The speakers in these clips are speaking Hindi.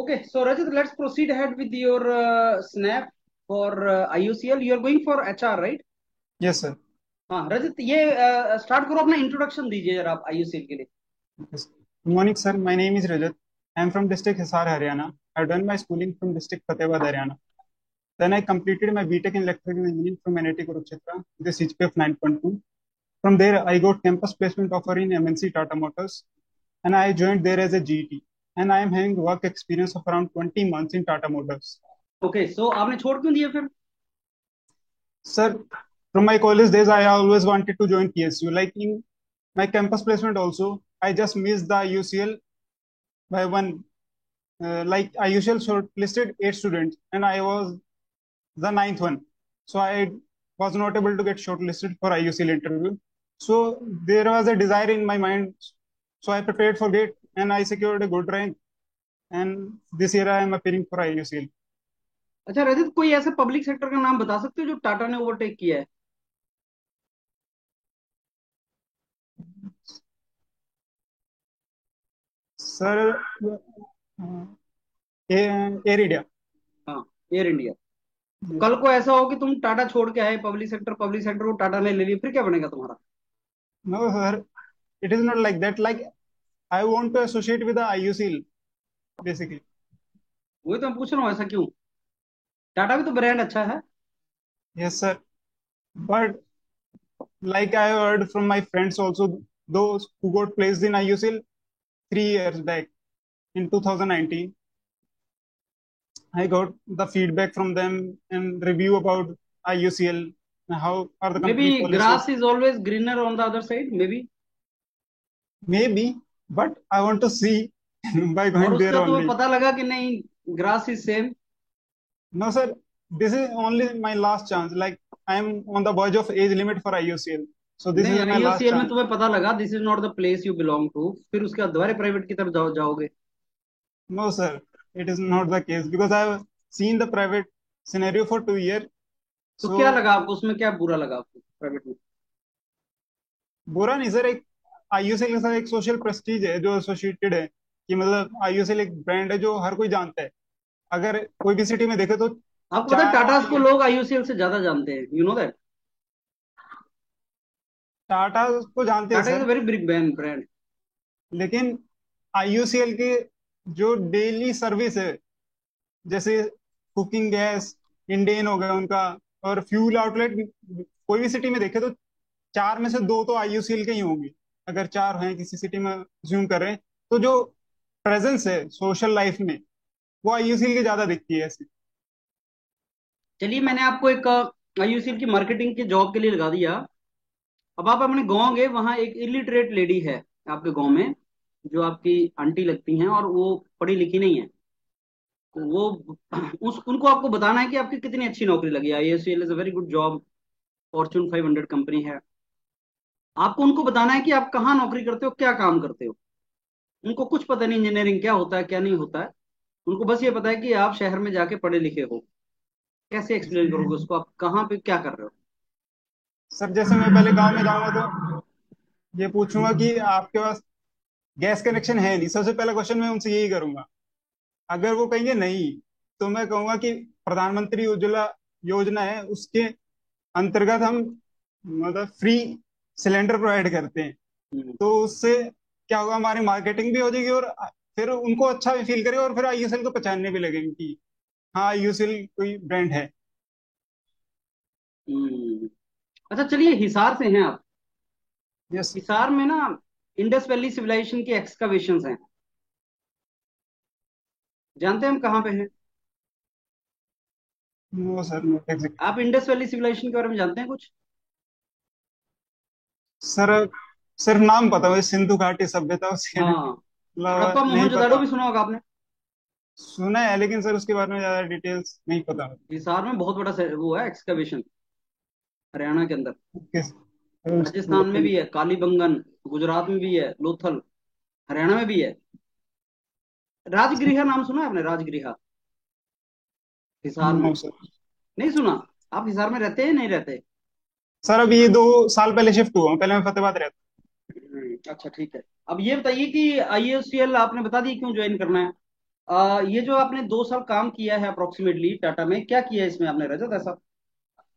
Okay, so Rajat, let's proceed ahead with your snap for IUCL. You are going for HR, right? Yes sir. हाँ रजत, ये स्टार्ट करो, अपना इंट्रोडक्शन दीजिए जरा आप IUCL के लिए। Yes. Good morning, sir. My name is Rajat. I am from district Hisar, Haryana. I've done my schooling from district Fatehpur, Haryana. Then I completed my BTech in electrical engineering from NIT Kurukshetra with a CGPA of 9.2. From there, I got campus placement offer in MNC Tata Motors, and I joined there as a GT. And I am having work experience of around 20 months in Tata Motors. Okay, so आपने छोड़ क्यों दिया फिर? Sir, from my college days, I always wanted to join PSU. Like in my campus placement also, I just missed the UCL by one. Like I usually shortlisted 8 students, and I was the ninth one. So I was not able to get shortlisted for IUCL interview. So there was a desire in my mind. So I prepared for it, and I secured a good rank. And this year I am appearing for IUCL. अच्छा रजत, कोई ऐसे पब्लिक सेक्टर का नाम बता सकते हो जो टाटा ने ओवरटेक किया है? Sir, Air India. हाँ, एयर इंडिया। कल को ऐसा हो कि तुम टाटा छोड़ के आए, पब्लिक सेक्टर को टाटा ने ले लिया, फिर क्या बनेगा तुम्हारा? No, sir, it is not like that. Like I want to associate with the IUCL basically. वही तो मैं पूछ रहा हूँ, ऐसा क्यों? टाटा भी तो ब्रांड अच्छा है। Yes, sir. But like I heard from my friends also, those who got placed in IUCL 3 years back in 2019, I got the feedback from them and review about IUCL, how are the may be company grass policies. Is always greener on the other side, may be. Maybe, but I want to see by और going there उसका तुम्हें only. पता लगा कि नहीं, grass is same? No, sir, this is only my last chance. Like I am on the verge of age limit for IUCL. So this नहीं, is my last IOCL में chance. तुम्हें पता लगा this is not the place you belong to, फिर उसके बाद दोबारा प्राइवेट की तरफ जाओगे? No, sir, it is not the case because I have seen the private scenario for 2 years. तो क्या So लगा आपको उसमें, क्या बुरा लगा आपको प्राइवेट में? बुरा नहीं सर, एक आईयूसीएल के साथ एक सोशल प्रेस्टीज है जो एसोसिएटेड है कि मतलब आईयूसीएल एक ब्रांड है जो हर कोई जानता है। अगर कोई भी सिटी में देखे तो आपको पता है चार टाटा को आदमी लोग IOCL से ज्यादा जानते हैं, यू नो दैट? टाटा को जानते हैं Tata is a sir, very big brand. लेकिन आईयूसीएल के जो डेली सर्विस है, जैसे कुकिंग गैस, इंडेन हो गया उनका, और फ्यूल आउटलेट, कोई भी सिटी में देखे तो चार में से दो तो आईयूसीएल के ही होंगे। अगर चार हैं किसी सिटी में ज्यूम कर रहे हैं, तो जो प्रेजेंस है सोशल लाइफ में वो आईयूसीएल की ज्यादा दिखती है ऐसे। चलिए, मैंने आपको एक IOCL की मार्केटिंग की जॉब के लिए लगा दिया। अब आप अपने गांव गए, वहां एक इलिटरेट लेडी है आपके गांव में, जो आपकी आंटी लगती हैं, और वो पढ़ी लिखी नहीं है। वो उनको आपको बताना है कि आपकी कितनी अच्छी नौकरी लगी है। IOCL is a very good job, Fortune 500 company है। आपको उनको बताना है कि आप कहाँ नौकरी करते हो, क्या काम करते हो। उनको कुछ पता नहीं इंजीनियरिंग क्या होता है, क्या नहीं होता है। उनको बस ये पता है कि आप शहर में जाके पढ़े लिखे हो। कैसे एक्सप्लेन करोगे उसको, आप कहाँ पे क्या कर रहे हो? सर जैसे मैं पहले गांव में जाऊंगा तो ये पूछूंगा कि आपके पास गैस कनेक्शन है नहीं, सबसे पहला क्वेश्चन मैं उनसे यही करूंगा। अगर वो कहेंगे नहीं, तो मैं कहूंगा कि प्रधानमंत्री उज्ज्वला योजना है, उसके अंतर्गत हम मतलब फ्री सिलेंडर प्रोवाइड करते हैं। हम्म। तो उससे क्या होगा, हमारी मार्केटिंग भी हो जाएगी और फिर उनको अच्छा भी फील करेगा और फिर आईयूसीएल को पहचानने भी लगेंगे कि हाँ आईयूसीएल कोई ब्रांड है। हम्म। अच्छा चलिए, हिसार से हैं आप। यस। हिसार में ना इंडस वैली सिविलाइजेशन की एक्सकवेशंस हैं। जानते हैं हम कहाँ पे हैं? No sir, not exact. आप इंडस वैली सिविलाइजेशन के बारे में जानते हैं कुछ? सर सिर्फ नाम पता है, सिंधु घाटी सभ्यता उसके हाँ, अलावा हड़प्पा नहीं मोहनजोदाड़ो पता। भी सुना होगा आपने। सुना है लेकिन सर उसके बारे में ज्यादा डिटेल्स नहीं पता। हिसार में बहुत बड़ा वो है एक्सकवेशन, हरियाणा के अंदर। किस राजस्थान में भी है कालीबंगन, गुजरात में भी है लोथल, हरियाणा में भी है। राजगृह नाम सुना है आपने? राजगृह, हिसार में। No sir. नहीं सुना? आप हिसार में रहते हैं, नहीं रहते? सर अभी ये 2 साल पहले शिफ्ट हुआ हूँ, पहले मैं फतेहाबाद रहता। अच्छा ठीक है। अब ये बताइए कि IOCL आपने बता दी क्यों ज्वाइन करना है। ये जो आपने 2 साल काम किया है अप्रोक्सीमेटली टाटा में, क्या किया है इसमें आपने रजत ऐसा?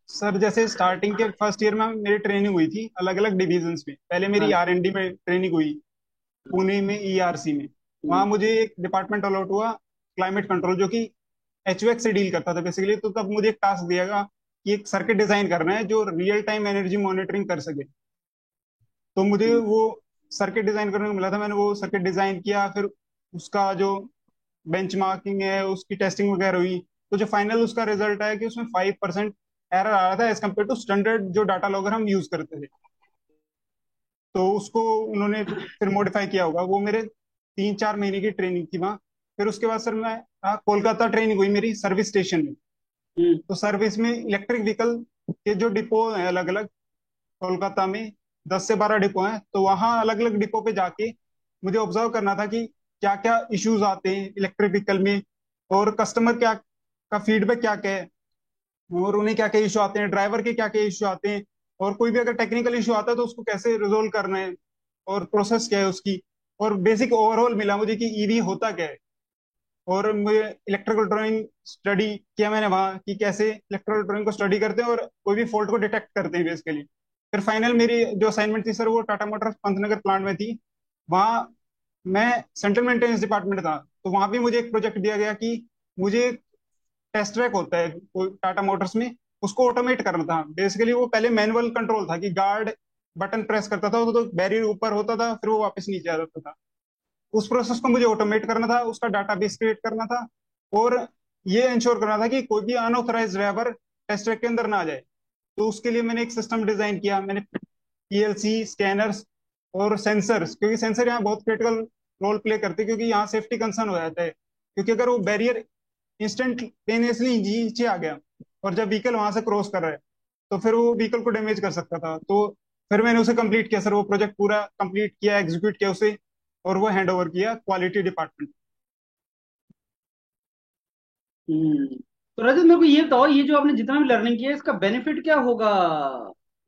सर जैसे स्टार्टिंग के फर्स्ट ईयर में मेरी ट्रेनिंग हुई थी अलग अलग डिविजन्स में। पहले मेरी हाँ। R&D में ट्रेनिंग हुई, पुणे में ERC में। वहाँ हम्म। मुझे एक डिपार्टमेंट अलॉट हुआ, क्लाइमेट कंट्रोल, जो कि HVAC से डील करता था बेसिकली। तो तब मुझे एक टास्क दिया गया कि एक सर्किट डिजाइन करना है जो रियल टाइम एनर्जी मॉनिटरिंग कर सके। तो मुझे हम्म। वो सर्किट डिजाइन करने को मिला था। मैंने वो सर्किट डिजाइन किया, फिर उसका जो बेंचमार्किंग है उसकी टेस्टिंग वगैरह हुई। तो जो फाइनल उसका रिजल्ट आया कि उसमें 5% एरर आ रहा था एज कम्पेयर टू स्टैंडर्ड जो डाटा लॉगर हम यूज करते थे। तो उसको उन्होंने फिर मॉडिफाई किया होगा। वो मेरे 3-4 महीने की ट्रेनिंग थी वहाँ। फिर उसके बाद सर मैं कोलकाता ट्रेनिंग हुई मेरी सर्विस स्टेशन में। हम्म। तो सर्विस में इलेक्ट्रिक व्हीकल के जो डिपो हैं अलग अलग, कोलकाता में 10 से 12 डिपो हैं। तो वहाँ अलग अलग डिपो पे जाके मुझे ऑब्जर्व करना था कि क्या क्या इश्यूज आते हैं इलेक्ट्रिक व्हीकल में, और कस्टमर क्या का फीडबैक क्या क्या है, और उन्हें क्या क्या इशू आते हैं, ड्राइवर के क्या क्या इशू आते हैं, और कोई भी अगर टेक्निकल इशू आता है तो उसको कैसे रिजोल्व करना है, और प्रोसेस क्या है उसकी। और बेसिक ओवरऑल मिला मुझे कि ईवी होता क्या है। और मुझे इलेक्ट्रिकल ड्राइंग स्टडी किया मैंने वहाँ कि कैसे इलेक्ट्रिकल ड्राइंग को स्टडी करते हैं और कोई भी फॉल्ट को डिटेक्ट करते हैं बेसिकली। फिर फाइनल मेरी जो असाइनमेंट थी सर वो टाटा मोटर्स पंतनगर प्लांट में थी। वहाँ मैं सेंट्रल मेंटेनेंस डिपार्टमेंट था। तो वहाँ भी मुझे एक प्रोजेक्ट दिया गया कि मुझे टेस्ट ट्रैक होता है टाटा मोटर्स में, उसको ऑटोमेट करना था। बेसिकली वो पहले मैनुअल कंट्रोल था कि गार्ड बटन प्रेस करता था तो बैरियर ऊपर होता था, फिर वो वापस नीचे आ जाता था। उस प्रोसेस को मुझे ऑटोमेट करना था, उसका डाटाबेस क्रिएट करना था, और ये इंश्योर करना था कि कोई भी अनऑथराइज ड्राइवर टेस्ट ट्रैक के अंदर ना आ जाए। तो उसके लिए मैंने एक सिस्टम डिजाइन किया। मैंने PLC, स्कैनर्स और सेंसर्स, क्योंकि सेंसर यहाँ बहुत क्रिटिकल रोल प्ले करते हैं, क्योंकि यहाँ सेफ्टी कंसर्न हो जाता है। क्योंकि अगर वो बैरियर इंस्टेंटेनियसली नीचे आ गया और जब व्हीकल वहां से क्रॉस कर रहा है तो फिर वो व्हीकल को डैमेज कर सकता था। तो फिर मैंने उसे कंप्लीट किया सर, वो प्रोजेक्ट पूरा कंप्लीट किया, एग्जीक्यूट किया उसे, और वो हैंड ओवर किया क्वालिटी डिपार्टमेंट। तो रजत मेरे को ये बताओ, ये जो आपने जितना भी लर्निंग किया है इसका बेनिफिट क्या होगा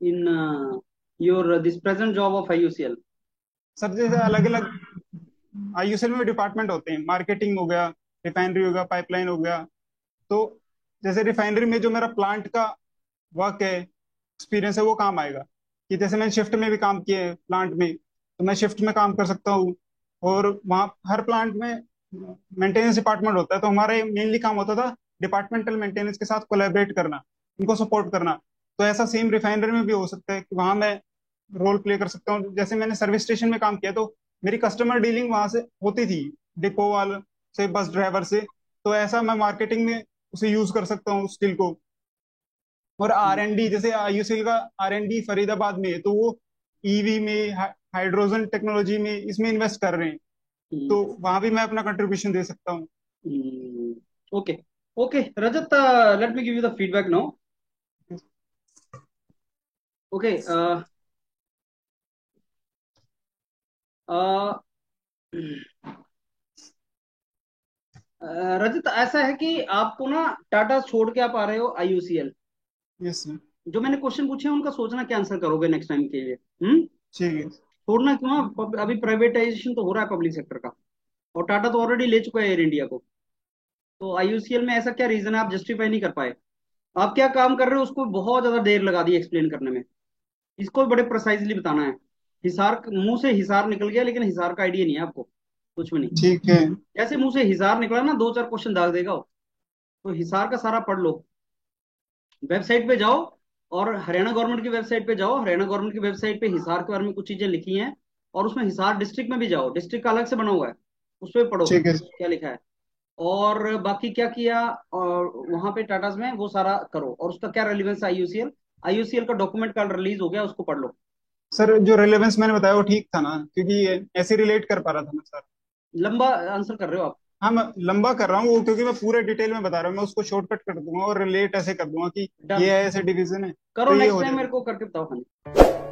in your this present job of IUCL? Sir जैसे अलग अलग IUCL में डिपार्टमेंट होते हैं, मार्केटिंग हो गया, रिफाइनरी हो गया, पाइपलाइन हो गया। तो जैसे रिफाइनरी में जो मेरा प्लांट का वर्क है, एक्सपीरियंस है, वो काम आएगा। कि जैसे मैंने शिफ्ट में भी काम किया है प्लांट में, तो मैं शिफ्ट में काम कर सकता हूँ। और वहाँ हर प्लांट में मेंटेनेंस डिपार्टमेंट होता है, तो हमारा मेनली काम होता था डिपार्टमेंटल मेंटेनेंस के साथ कोलैबोरेट करना, उनको सपोर्ट करना। तो ऐसा सेम रिफाइनरी में भी हो सकता है कि वहाँ मैं रोल प्ले कर सकता हूँ। जैसे मैंने सर्विस स्टेशन में काम किया तो मेरी कस्टमर डीलिंग वहां से होती थी, डिपो वाले से, बस ड्राइवर से। तो ऐसा मैं मार्केटिंग में उसे यूज कर सकता हूँ स्किल को। और R&D, जैसे IUCL का R&D फरीदाबाद में है, तो वो EV में, हाइड्रोजन टेक्नोलॉजी में, इसमें इन्वेस्ट कर रहे हैं। तो वहां भी मैं अपना कंट्रीब्यूशन दे सकता हूँ। Okay. Okay Rajat, let me give you the feedback now. Okay. Rajat, ऐसा है कि आपको ना टाटा छोड़ के आप आ रहे हो IUCL। Yes sir. जो मैंने क्वेश्चन पूछे हैं उनका सोचना क्या आंसर करोगे नेक्स्ट टाइम के लिए। हम्म। ठीक है। छोड़ना क्यों? अभी प्राइवेटाइजेशन तो हो रहा है पब्लिक सेक्टर का, और टाटा तो ऑलरेडी ले चुका है एयर इंडिया को। तो IUCL में ऐसा क्या रीजन है आप जस्टिफाई नहीं कर पाए? आप क्या काम कर रहे हो उसको बहुत ज्यादा देर लगा दी एक्सप्लेन करने में। इसको भी बड़े प्रिसाइजली बताना है। हिसार मुंह से हिसार निकल गया, लेकिन हिसार का आइडिया नहीं है आपको, कुछ भी नहीं। ठीक है। जैसे मुंह से हिसार निकला ना, 2-4 क्वेश्चन दाग देगा वो। तो हिसार का सारा पढ़ लो। वेबसाइट पे जाओ, और हरियाणा गवर्नमेंट की वेबसाइट पे जाओ। हरियाणा गवर्नमेंट की वेबसाइट पे हिसार के बारे में कुछ चीजें लिखी हैं। और उसमें हिसार डिस्ट्रिक्ट में भी जाओ, डिस्ट्रिक्ट का अलग से बना हुआ है, उस पर पढ़ो ठीक है। क्या लिखा है। और बाकी क्या किया, और वहां पे टाटास में वो सारा करो, और उसका क्या रेलिवेंस है IUCL। IUCL का डॉक्यूमेंट कल रिलीज हो गया, उसको पढ़ लो। सर जो रेलेवेंस मैंने बताया वो ठीक था ना, क्योंकि ऐसे रिलेट कर पा रहा था मैं सर। लंबा आंसर कर रहे हो आप। हाँ मैं लंबा कर रहा हूँ वो, क्योंकि मैं पूरे डिटेल में बता रहा हूँ। मैं उसको शॉर्टकट कर दूंगा और रिलेट ऐसे कर दूंगा कि डन। ये ऐसे डिवीजन है, करो तो ये नेक्स्ट हो टाइम जाएगा। मेरे को करके बताओ, हाँ।